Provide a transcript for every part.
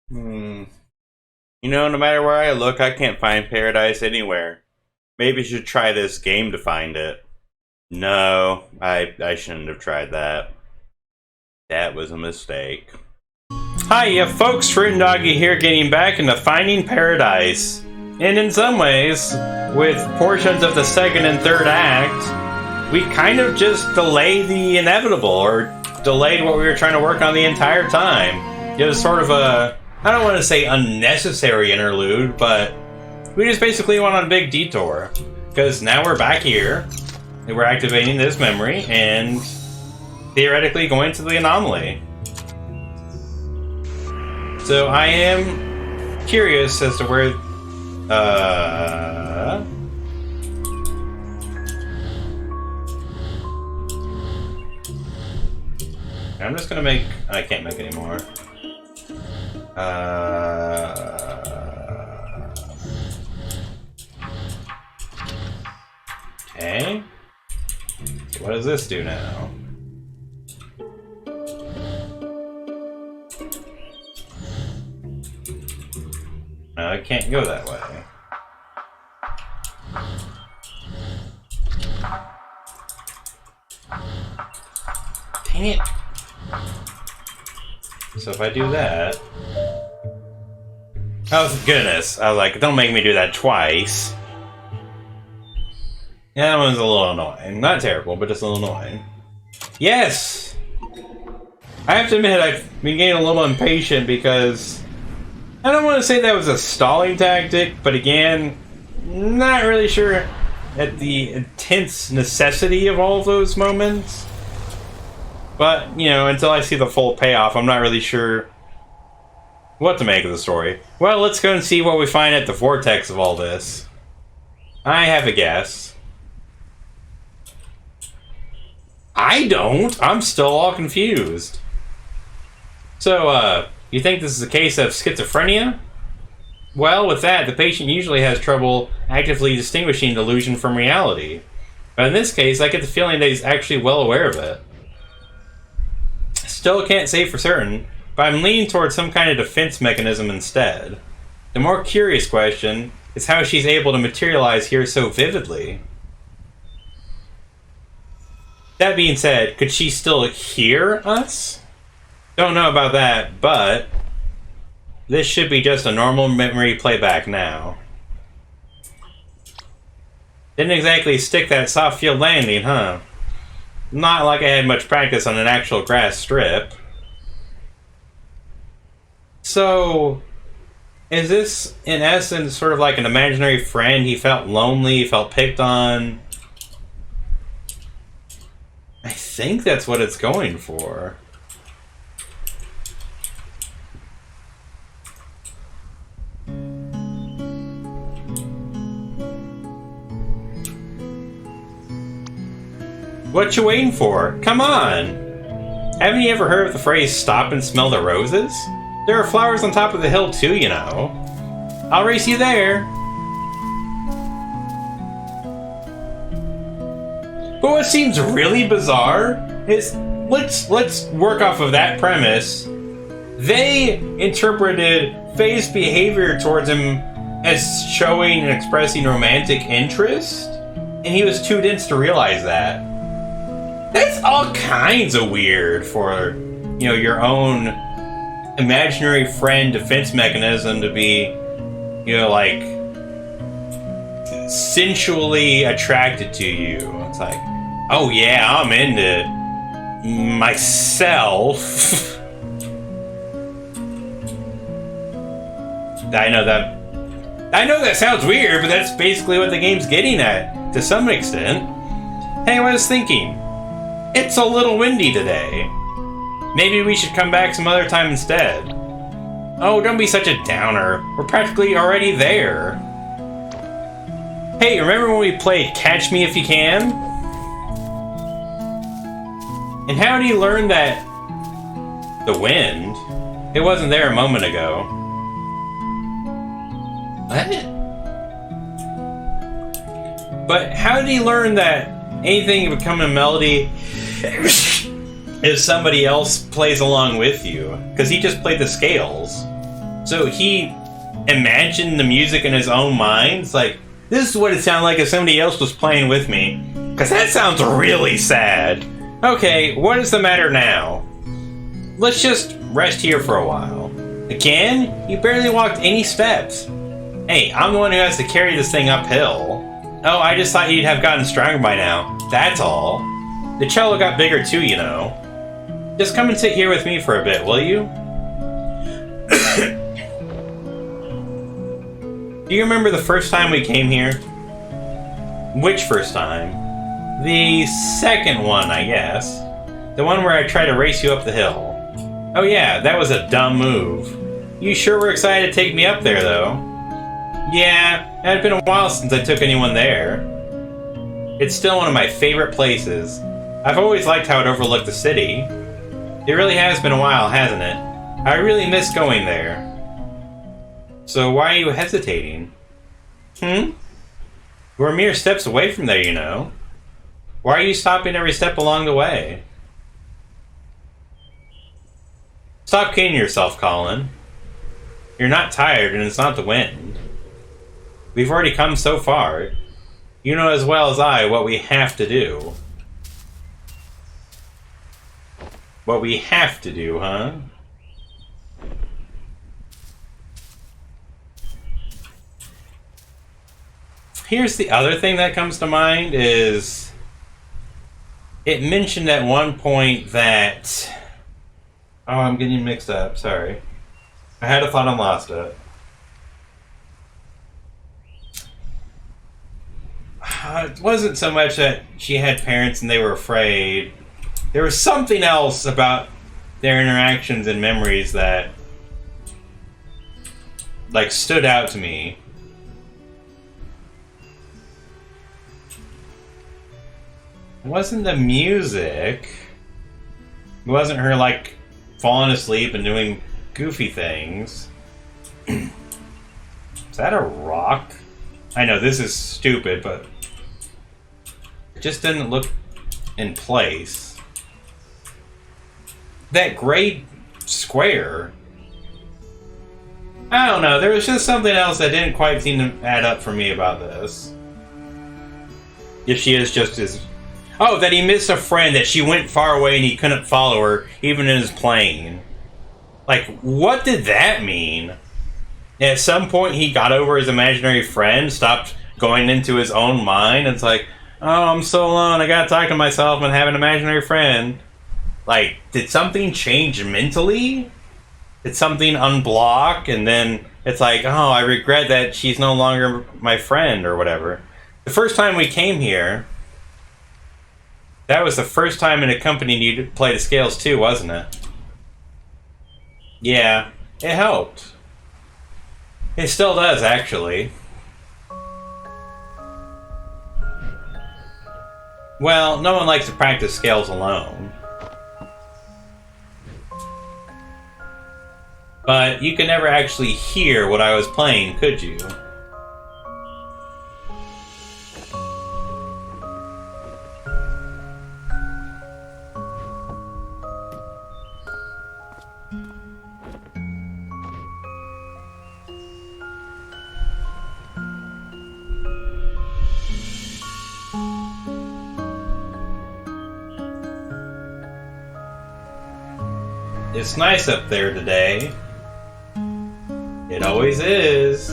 Hmm. You know, no matter where I look, I can't find paradise anywhere. Maybe I should try this game to find it. No, I shouldn't have tried that. That was a mistake. Hiya folks, Fruit Doggy here, getting back into finding paradise. And in some ways, with portions of the second and third act, we kind of just delayed the inevitable, or delayed what we were trying to work on the entire time. It was sort of a, I don't want to say unnecessary interlude, but we just basically went on a big detour. Because now we're back here, and we're activating this memory, and theoretically going to the anomaly. So I am curious as to where, I'm just gonna make, I can't make any more. Okay. So what does this do now? No, I can't go that way. Dang it. So if I do that... Oh, goodness. I was like, don't make me do that twice. Yeah, that one's a little annoying. Not terrible, but just a little annoying. Yes! I have to admit, I've been getting a little impatient because... I don't want to say that was a stalling tactic, but again, not really sure at the intense necessity of all of those moments. But, you know, until I see the full payoff, I'm not really sure what to make of the story. Well, let's go and see what we find at the Vortex of all this. I have a guess. I don't! I'm still all confused. So, you think this is a case of schizophrenia? Well, with that, the patient usually has trouble actively distinguishing delusion from reality. But in this case, I get the feeling that he's actually well aware of it. Still can't say for certain, but I'm leaning towards some kind of defense mechanism instead. The more curious question is how she's able to materialize here so vividly. That being said, could she still hear us? Don't know about that, but this should be just a normal memory playback now. Didn't exactly stick that soft field landing, huh? Not like I had much practice on an actual grass strip. So, is this, in essence, sort of like an imaginary friend? He felt lonely, felt picked on. I think that's what it's going for. What you waiting for? Come on! Haven't you ever heard of the phrase, stop and smell the roses? There are flowers on top of the hill too, you know. I'll race you there. But what seems really bizarre is, let's work off of that premise. They interpreted Faye's behavior towards him as showing and expressing romantic interest, and he was too dense to realize that. That's all kinds of weird for, you know, your own imaginary friend defense mechanism to be, you know, like, sensually attracted to you. It's like, oh yeah, I'm into myself. I know that sounds weird, but that's basically what the game's getting at, to some extent. Hey, I was thinking, it's a little windy today. Maybe we should come back some other time instead. Oh, don't be such a downer. We're practically already there. Hey, remember when we played Catch Me If You Can? And how do you learn that the wind, it wasn't there a moment ago? What? But how did he learn that anything can become a melody if somebody else plays along with you? Because he just played the scales. So he imagined the music in his own mind? It's like, this is what it sounded like if somebody else was playing with me. Because that sounds really sad. Okay, what is the matter now? Let's just rest here for a while. Again? You barely walked any steps. Hey, I'm the one who has to carry this thing uphill. Oh, I just thought you'd have gotten stronger by now. That's all. The cello got bigger too, you know. Just come and sit here with me for a bit, will you? Do you remember the first time we came here? Which first time? The second one, I guess. The one where I tried to race you up the hill. Oh yeah, that was a dumb move. You sure were excited to take me up there, though. Yeah, it had been a while since I took anyone there. It's still one of my favorite places. I've always liked how it overlooked the city. It really has been a while, hasn't it? I really miss going there. So why are you hesitating? We're mere steps away from there, you know. Why are you stopping every step along the way? Stop kidding yourself, Colin. You're not tired, and it's not the wind. We've already come so far. You know as well as I what we have to do. What we have to do, huh? Here's the other thing that comes to mind is it mentioned at one point that... Oh, I'm getting mixed up, sorry. I had a thought and lost it. It wasn't so much that she had parents and they were afraid. There was something else about their interactions and memories that like stood out to me. It wasn't the music. It wasn't her like falling asleep and doing goofy things. Is that a rock? I know this is stupid, but it just didn't look in place. That gray square. I don't know, there was just something else that didn't quite seem to add up for me about this. If she is just as... Oh, that he missed a friend, that she went far away and he couldn't follow her, even in his plane. Like, what did that mean? At some point he got over his imaginary friend, stopped going into his own mind, and it's like, oh, I'm so alone, I gotta talk to myself and have an imaginary friend. Like, did something change mentally? Did something unblock, and then it's like, oh, I regret that she's no longer my friend, or whatever. The first time we came here, that was the first time it accompanied you to play the scales too, wasn't it? Yeah, it helped. It still does, actually. Well, no one likes to practice scales alone. But you could never actually hear what I was playing, could you? It's nice up there today. It always is.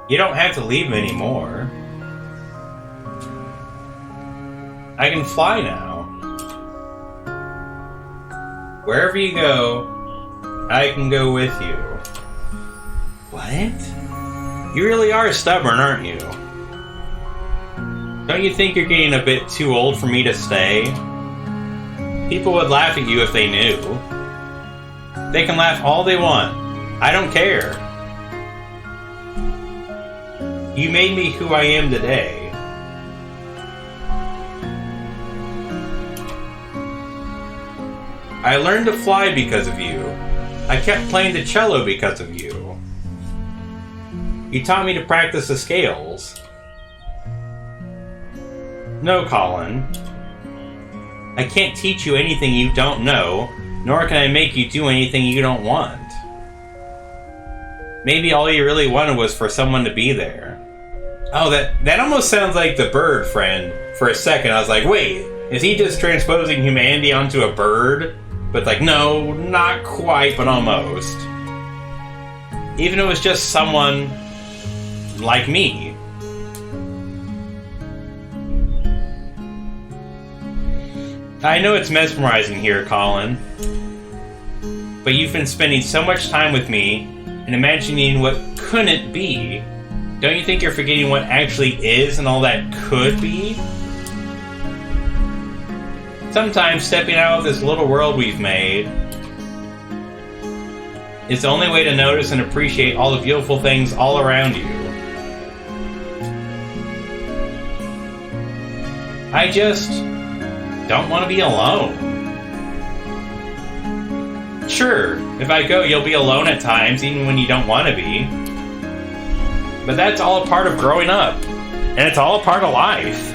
You don't have to leave me anymore. I can fly now. Wherever you go, I can go with you. What? You really are stubborn, aren't you? Don't you think you're getting a bit too old for me to stay? People would laugh at you if they knew. They can laugh all they want. I don't care. You made me who I am today. I learned to fly because of you. I kept playing the cello because of you. You taught me to practice the scales. No, Colin. I can't teach you anything you don't know, nor can I make you do anything you don't want. Maybe all you really wanted was for someone to be there. Oh, that almost sounds like the bird friend. For a second, I was like, wait, is he just transposing humanity onto a bird? But like, no, not quite, but almost. Even if it was just someone like me. I know it's mesmerizing here, Colin. But you've been spending so much time with me and imagining what couldn't be. Don't you think you're forgetting what actually is and all that could be? Sometimes stepping out of this little world we've made is the only way to notice and appreciate all the beautiful things all around you. I just don't want to be alone. Sure, if I go, you'll be alone at times, even when you don't want to be. But that's all a part of growing up. And it's all a part of life.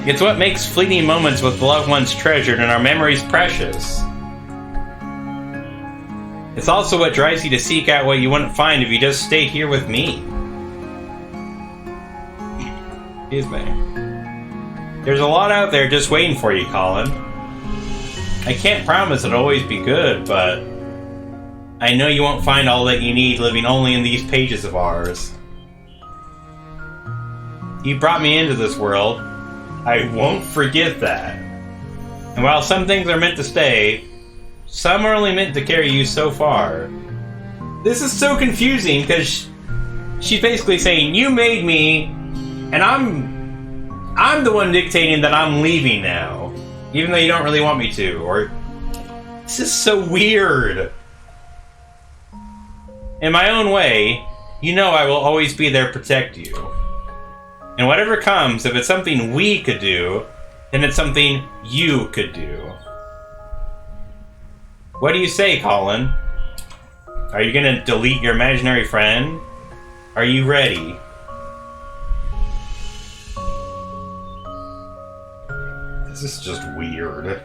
It's what makes fleeting moments with loved ones treasured and our memories precious. It's also what drives you to seek out what you wouldn't find if you just stayed here with me. Excuse me. There's a lot out there just waiting for you, Colin. I can't promise it'll always be good, but I know you won't find all that you need living only in these pages of ours. You brought me into this world. I won't forget that. And while some things are meant to stay, some are only meant to carry you so far. This is so confusing because she's basically saying, you made me, and I'm the one dictating that I'm leaving now, even though you don't really want me to. Or this is so weird. In my own way, you know I will always be there to protect you. And whatever comes, if it's something we could do, then it's something you could do. What do you say, Colin? Are you gonna delete your imaginary friend? Are you ready? This is just weird.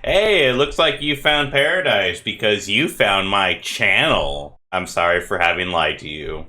Hey, it looks like you found paradise because you found my channel. I'm sorry for having lied to you.